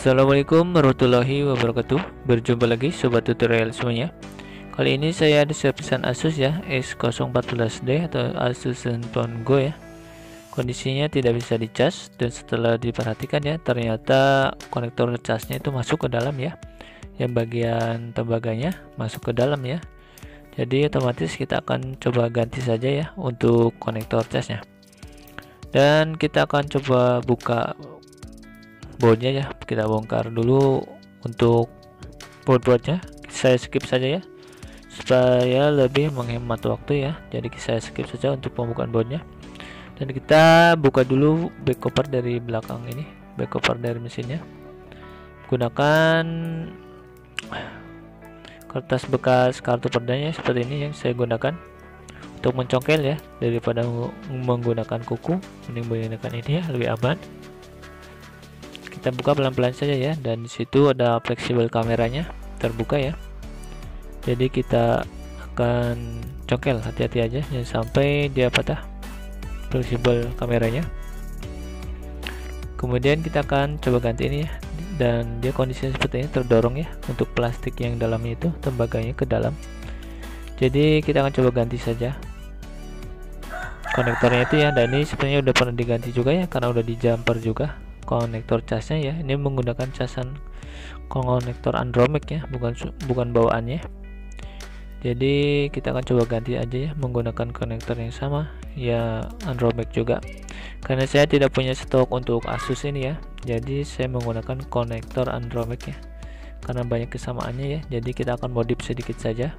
Assalamualaikum warahmatullahi wabarakatuh. Berjumpa lagi sobat tutorial semuanya. Kali ini saya ada servisan Asus ya, S014D atau Asus Zenfone Go ya. Kondisinya tidak bisa dicas dan setelah diperhatikan ya, ternyata konektor casnya itu masuk ke dalam ya. Yang bagian tembaganya masuk ke dalam ya. Jadi otomatis kita akan coba ganti saja ya untuk konektor casnya. Dan kita akan coba buka boardnya ya, kita bongkar dulu untuk boardnya. Saya skip saja ya supaya lebih menghemat waktu ya, jadi saya skip saja untuk pembukaan boardnya. Dan kita buka dulu back cover dari belakang ini, back cover dari mesinnya. Gunakan kertas bekas kartu perdanya seperti ini yang saya gunakan untuk mencongkel ya, daripada menggunakan kuku mending menggunakan ini ya, lebih aman. Kita buka pelan-pelan saja ya, dan disitu ada fleksibel kameranya terbuka ya, jadi kita akan congkel, hati-hati aja jangan sampai dia patah fleksibel kameranya. Kemudian kita akan coba ganti ini ya, dan dia kondisinya seperti ini, terdorong ya untuk plastik yang dalamnya itu tembaganya ke dalam, jadi kita akan coba ganti saja konektornya itu ya. Dan ini sebenarnya udah pernah diganti juga ya, karena udah di jumper juga konektor casnya ya. Ini menggunakan casan konektor Andromax ya, bukan bawaannya. Jadi kita akan coba ganti aja ya menggunakan konektor yang sama ya, Andromax juga. Karena saya tidak punya stok untuk Asus ini ya, jadi saya menggunakan konektor Andromax ya, karena banyak kesamaannya ya. Jadi kita akan modif sedikit saja.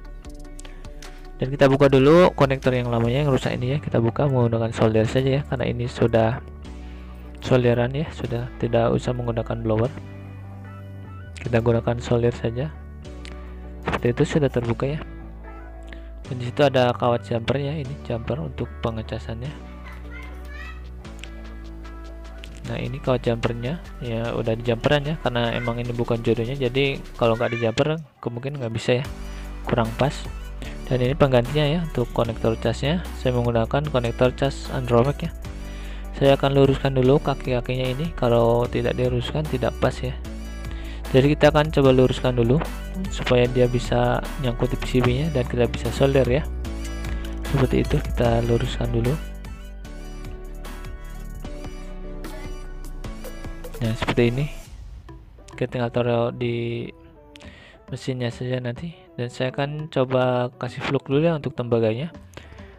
Dan kita buka dulu konektor yang lamanya yang rusak ini ya, kita buka menggunakan solder saja ya, karena ini sudah solderan ya, sudah tidak usah menggunakan blower, kita gunakan solder saja. Seperti itu sudah terbuka ya. Dan disitu ada kawat jumper ya, ini jumper untuk pengecasannya. Nah ini kawat jumpernya ya, udah di jumperan ya, karena emang ini bukan jodohnya, jadi kalau nggak di jumper kemungkinan nggak bisa ya, kurang pas. Dan ini penggantinya ya untuk konektor casnya, saya menggunakan konektor cas Andromax ya. Saya akan luruskan dulu kaki-kakinya ini, kalau tidak diluruskan tidak pas ya. Jadi kita akan coba luruskan dulu supaya dia bisa nyangkut di PCB nya dan kita bisa solder ya. Seperti itu, kita luruskan dulu. Nah seperti ini, kita tinggal taruh di mesinnya saja nanti. Dan saya akan coba kasih flux dulu ya untuk tembaganya,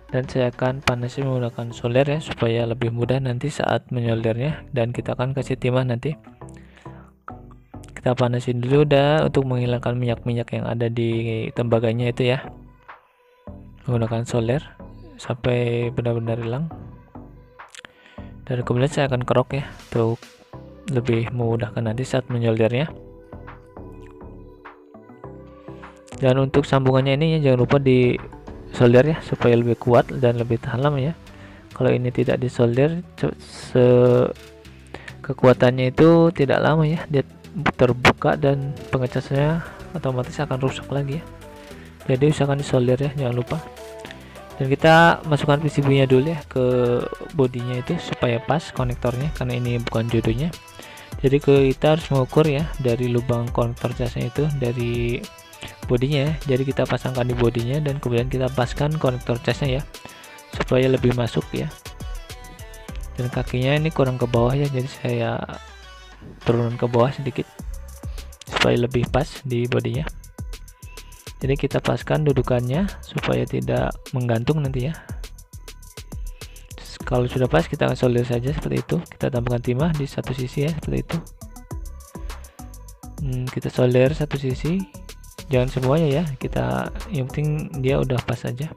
dan saya akan panasnya menggunakan solder ya supaya lebih mudah nanti saat menyoldernya. Dan kita akan kasih timah nanti, kita panasin dulu dah untuk menghilangkan minyak-minyak yang ada di tembaganya itu ya, menggunakan solder sampai benar-benar hilang. Dan kemudian saya akan kerok ya untuk lebih memudahkan nanti saat menyoldernya. Dan untuk sambungannya ini ya, jangan lupa di solder ya supaya lebih kuat dan lebih tahan lama ya. Kalau ini tidak disolder, kekuatannya itu tidak lama ya, dia terbuka dan pengecasannya otomatis akan rusak lagi ya. Jadi usahakan disolder ya, jangan lupa. Dan kita masukkan PCB nya dulu ya ke bodinya itu supaya pas konektornya, karena ini bukan jodohnya. Jadi kita harus mengukur ya dari lubang konektor casnya itu dari bodinya ya. Jadi kita pasangkan di bodinya dan kemudian kita paskan konektor casnya ya supaya lebih masuk ya. Dan kakinya ini kurang ke bawah ya, jadi saya turun ke bawah sedikit supaya lebih pas di bodinya. Jadi kita paskan dudukannya supaya tidak menggantung nanti ya. Kalau sudah pas kita akan solder saja seperti itu. Kita tambahkan timah di satu sisi ya, seperti itu. Kita solder satu sisi, jangan semuanya ya, kita yang penting dia udah pas aja.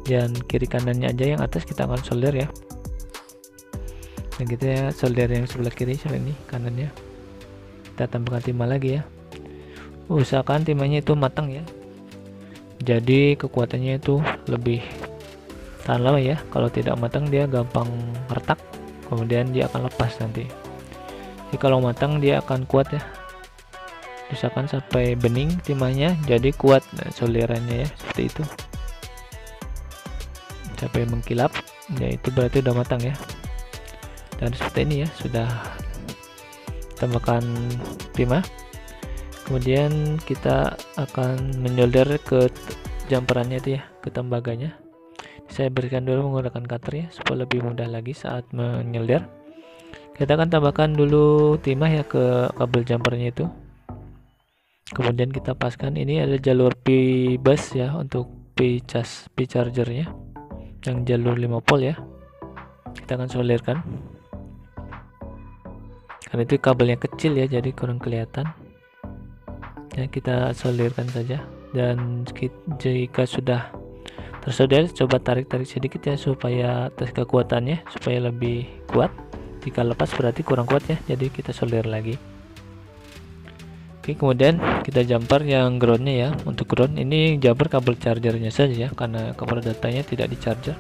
Dan kiri kanannya aja, yang atas kita akan solder ya. Dan kita solder yang sebelah kiri seperti ini, kanannya kita tambahkan timah lagi ya. Usahakan timahnya itu matang ya, jadi kekuatannya itu lebih tahan lama ya. Kalau tidak matang dia gampang retak, kemudian dia akan lepas nanti. Jadi kalau matang dia akan kuat ya, usahakan sampai bening timahnya, jadi kuat solderannya ya, seperti itu. Sampai mengkilap ya, itu berarti udah matang ya. Dan seperti ini ya, sudah tambahkan timah. Kemudian kita akan menyolder ke jumperannya itu ya, ke tembaganya. Saya berikan dulu menggunakan cutter ya, supaya lebih mudah lagi saat menyolder. Kita akan tambahkan dulu timah ya ke kabel jumpernya itu. Kemudian kita paskan, ini ada jalur P bus ya untuk P chargernya yang jalur 5 volt ya. Kita akan solderkan. Karena itu kabelnya kecil ya, jadi kurang kelihatan. Ya, kita solderkan saja, dan jika sudah tersolder, coba tarik sedikit ya supaya tes kekuatannya supaya lebih kuat. Jika lepas berarti kurang kuat ya, jadi kita solder lagi. Oke, kemudian kita jumper yang groundnya ya. Untuk ground ini jumper kabel chargernya saja ya, karena kabel datanya tidak di charger,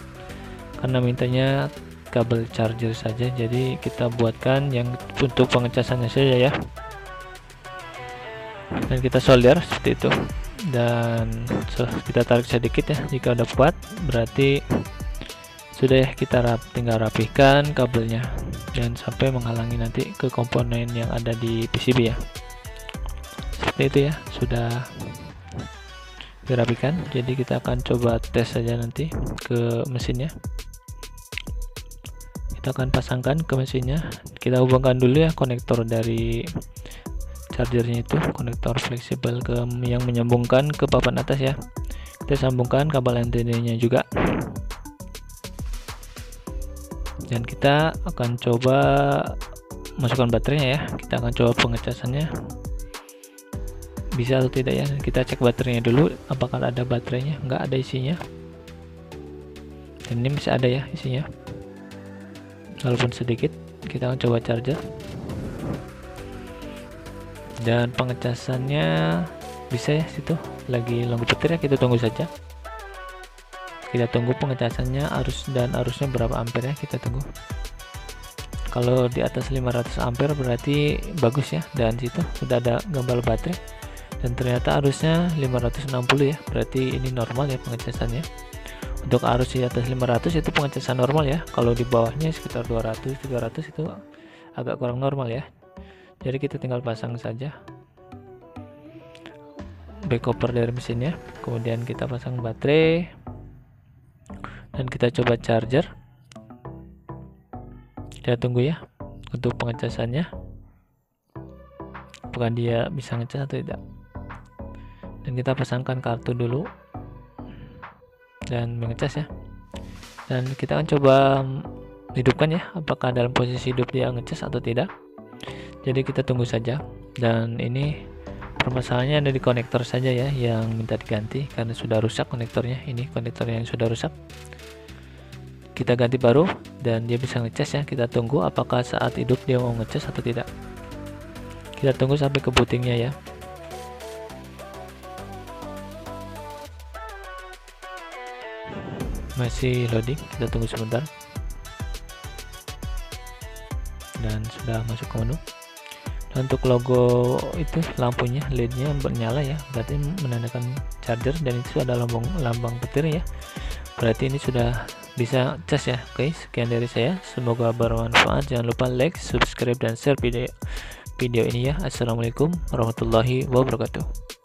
karena mintanya kabel charger saja, jadi kita buatkan yang untuk pengecasannya saja ya. Dan kita solder seperti itu, dan kita tarik sedikit ya. Jika udah kuat berarti sudah ya, kita tinggal rapihkan kabelnya dan sampai menghalangi nanti ke komponen yang ada di PCB ya. Seperti itu ya, sudah dirapikan. Jadi kita akan coba tes saja nanti ke mesinnya. Kita akan pasangkan ke mesinnya. Kita hubungkan dulu ya konektor dari chargernya itu, konektor fleksibel ke yang menyambungkan ke papan atas ya. Kita sambungkan kabel antenanya juga, dan kita akan coba masukkan baterainya ya. Kita akan coba pengecasannya bisa atau tidak ya. Kita cek baterainya dulu, apakah ada baterainya. Enggak ada isinya, dan ini masih ada ya isinya walaupun sedikit. Kita akan coba charger, dan pengecasannya bisa ya, situ lagi lampu petir ya. Kita tunggu saja, kita tunggu pengecasannya arusnya berapa ampere ya, kita tunggu. Kalau di atas 500 ampere berarti bagus ya, dan situ sudah ada gambar baterai, dan ternyata arusnya 560 ya, berarti ini normal ya pengecasannya. Untuk arus di atas 500 itu pengecasan normal ya. Kalau di bawahnya sekitar 200-300 itu agak kurang normal ya. Jadi kita tinggal pasang saja back cover dari mesinnya, kemudian kita pasang baterai, dan kita coba charger. Kita tunggu ya untuk pengecasannya, apakah dia bisa ngecas atau tidak. Dan kita pasangkan kartu dulu dan mengecas ya, dan kita akan coba hidupkan ya, apakah dalam posisi hidup dia ngecas atau tidak. Jadi kita tunggu saja, dan ini permasalahannya ada di konektor saja ya yang minta diganti karena sudah rusak konektornya. Ini konektor yang sudah rusak, kita ganti baru dan dia bisa ngecas ya. Kita tunggu apakah saat hidup dia mau ngecas atau tidak. Kita tunggu sampai ke bootingnya ya. Masih loading, kita tunggu sebentar, dan sudah masuk ke menu. Dan untuk logo itu lampunya LED-nya menyala ya, berarti menandakan charger, dan itu ada lambang petir ya, berarti ini sudah bisa cas ya. Oke, sekian dari saya, semoga bermanfaat. Jangan lupa like, subscribe, dan share video ini ya. Assalamualaikum warahmatullahi wabarakatuh.